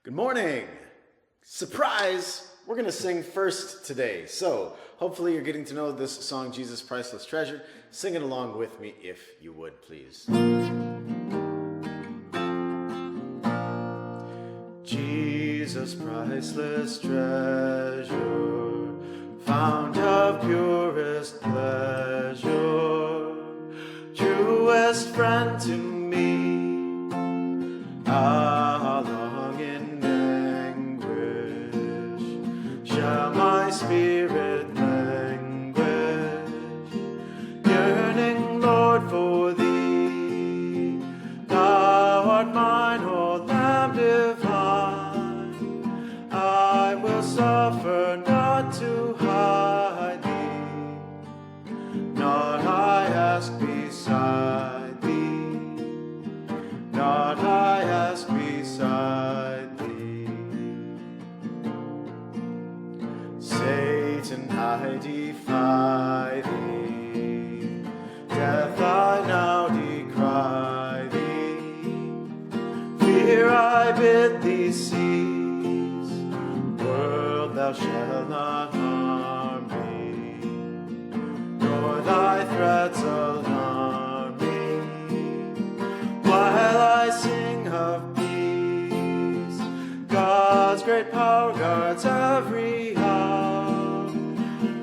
Good morning! Surprise! We're going to sing first today. So, hopefully you're getting to know this song, Jesus Priceless Treasure. Sing it along with me if you would, please. Jesus priceless treasure, fount of purest pleasure, truest friend to me. How long in anguish shall my spirit languish, yearning, Lord, for thee. Thou art mine, O Lamb divine. I will suffer not to hide thee, naught I ask beside thee, naught I ask beside thee. Satan, I defy thee, death I now decry thee, fear I bid thee cease, world thou shalt not harm me, nor thy threats alarm me, while I sing of peace. God's great power guards every hour,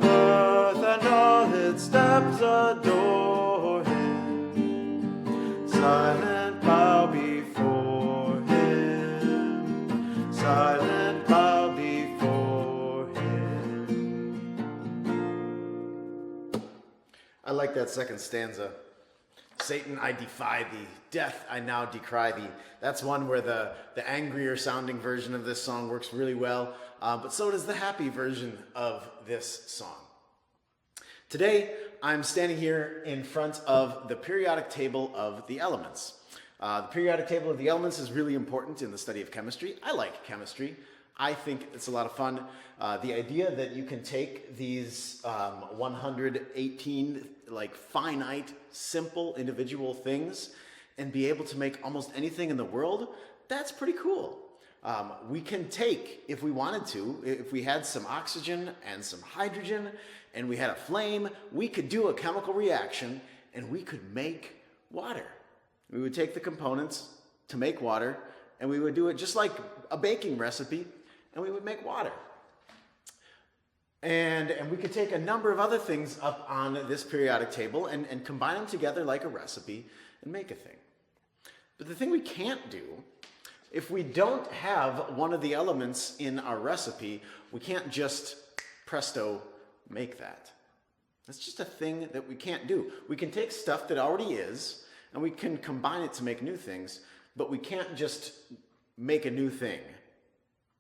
earth and all its steps adore him, silent bow before him, silent bow before him. I like that second stanza. Satan, I defy thee. Death, I now decry thee. That's one where the angrier sounding version of this song works really well, but so does the happy version of this song. Today, I'm standing here in front of the periodic table of the elements. The periodic table of the elements is really important in the study of chemistry. I like chemistry. I think it's a lot of fun. The idea that you can take these 118 finite, simple, individual things and be able to make almost anything in the world, that's pretty cool. We can take, if we wanted to, if we had some oxygen and some hydrogen and we had a flame, we could do a chemical reaction and we could make water. We would take the components to make water and we would do it just like a baking recipe, and we would make water. And we could take a number of other things up on this periodic table and combine them together like a recipe and make a thing. But the thing we can't do, if we don't have one of the elements in our recipe, we can't just presto make that. That's just a thing that we can't do. We can take stuff that already is and we can combine it to make new things, but we can't just make a new thing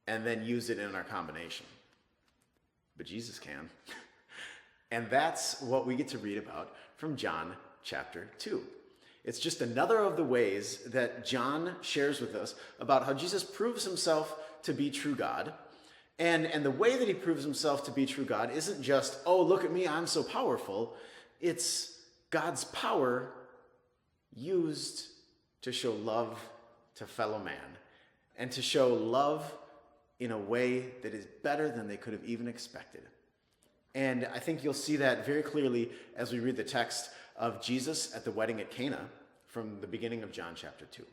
and then use it in our combination. But Jesus can. And that's what we get to read about from John chapter 2. It's just another of the ways that John shares with us about how Jesus proves himself to be true God. And the way that he proves himself to be true God isn't just, oh, look at me, I'm so powerful. It's God's power used to show love to fellow man and to show love in a way that is better than they could have even expected. And I think you'll see that very clearly as we read the text of Jesus at the wedding at Cana from the beginning of John chapter 2.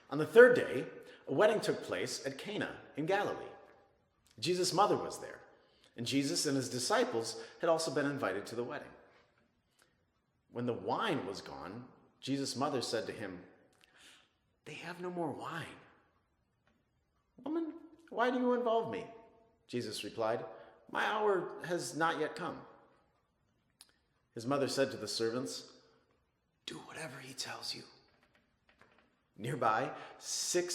On the third day, a wedding took place at Cana in Galilee. Jesus' mother was there, and Jesus and his disciples had also been invited to the wedding. When the wine was gone, Jesus' mother said to him, "They have no more wine." "Woman, why do you involve me?" Jesus replied, "My hour has not yet come." His mother said to the servants, "Do whatever he tells you." Nearby stood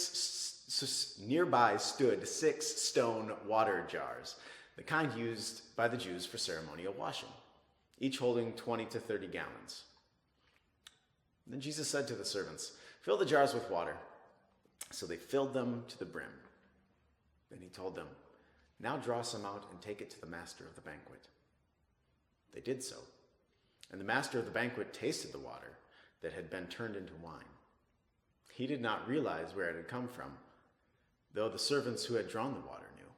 6 stone water jars, the kind used by the Jews for ceremonial washing, each holding 20 to 30 gallons. Then Jesus said to the servants, "Fill the jars with water." So they filled them to the brim. Then he told them, "Now draw some out and take it to the master of the banquet." They did so, and the master of the banquet tasted the water that had been turned into wine. He did not realize where it had come from, though the servants who had drawn the water knew.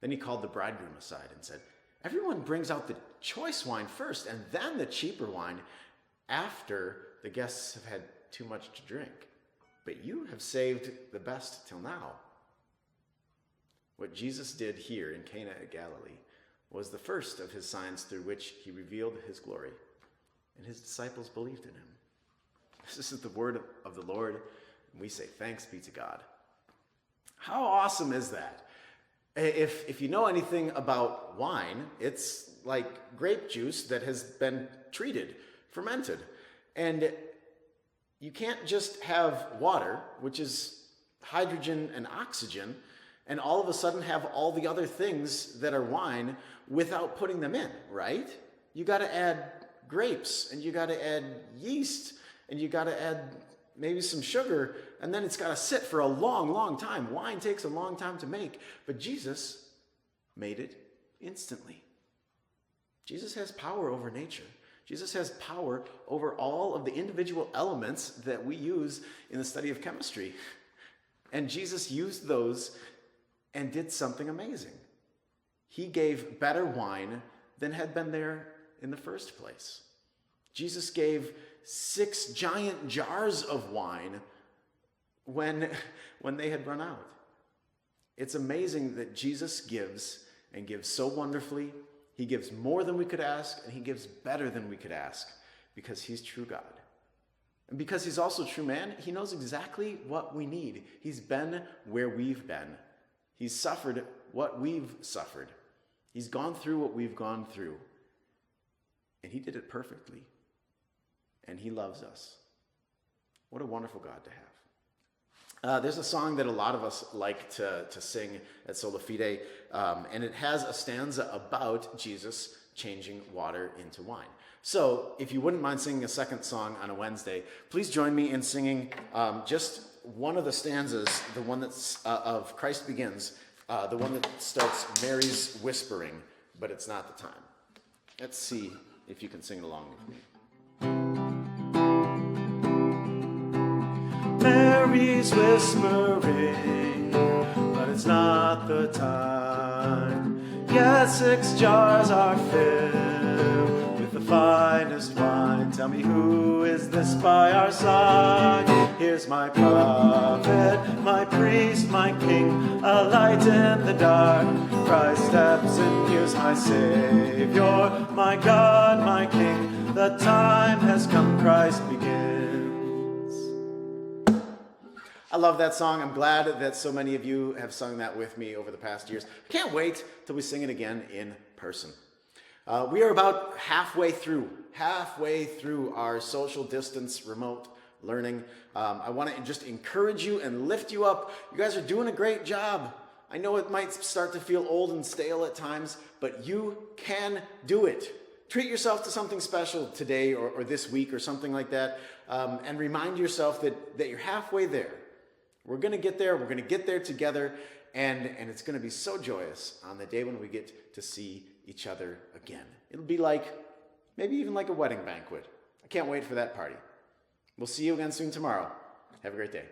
Then he called the bridegroom aside and said, "Everyone brings out the choice wine first, and then the cheaper wine after the guests have had too much to drink. But you have saved the best till now." What Jesus did here in Cana of Galilee was the first of his signs through which he revealed his glory, and his disciples believed in him. This is the word of the Lord, and we say thanks be to God. How awesome is that? If you know anything about wine, it's like grape juice that has been treated, fermented. And you can't just have water, which is hydrogen and oxygen, and all of a sudden have all the other things that are wine without putting them in, right? You got to add grapes, and you got to add yeast, and you got to add maybe some sugar, and then it's got to sit for a long, long time. Wine takes a long time to make, but Jesus made it instantly. Jesus has power over nature. Jesus has power over all of the individual elements that we use in the study of chemistry. And Jesus used those and did something amazing. He gave better wine than had been there in the first place. Jesus gave 6 giant jars of wine when they had run out. It's amazing that Jesus gives, and gives so wonderfully. He gives more than we could ask, and he gives better than we could ask, because he's true God. And because he's also true man, he knows exactly what we need. He's been where we've been. He's suffered what we've suffered. He's gone through what we've gone through. And he did it perfectly. And he loves us. What a wonderful God to have. There's a song that a lot of us like to sing at Sola Fide, and it has a stanza about Jesus changing water into wine. So if you wouldn't mind singing a second song on a Wednesday, please join me in singing just one of the stanzas, the one that's of Christ Begins, the one that starts Mary's whispering, but it's not the time. Let's see if you can sing it along with me. Mary's whispering, but it's not the time. Yet 6 jars are filled with the finest wine. Tell me, who is this by our side? Here's my prophet, my priest, my king, a light in the dark. Christ steps in, here's my Savior, my God, my King. The time has come, Christ begins. I love that song. I'm glad that so many of you have sung that with me over the past years. I can't wait till we sing it again in person. We are about halfway through our social distance remote learning. I want to just encourage you and lift you up. You guys are doing a great job. I know it might start to feel old and stale at times, but you can do it. Treat yourself to something special today or this week or something like that, and remind yourself that you're halfway there. We're going to get there. We're going to get there together, and it's going to be so joyous on the day when we get to see each other again. It'll be like, maybe even like a wedding banquet. I can't wait for that party. We'll see you again soon tomorrow. Have a great day.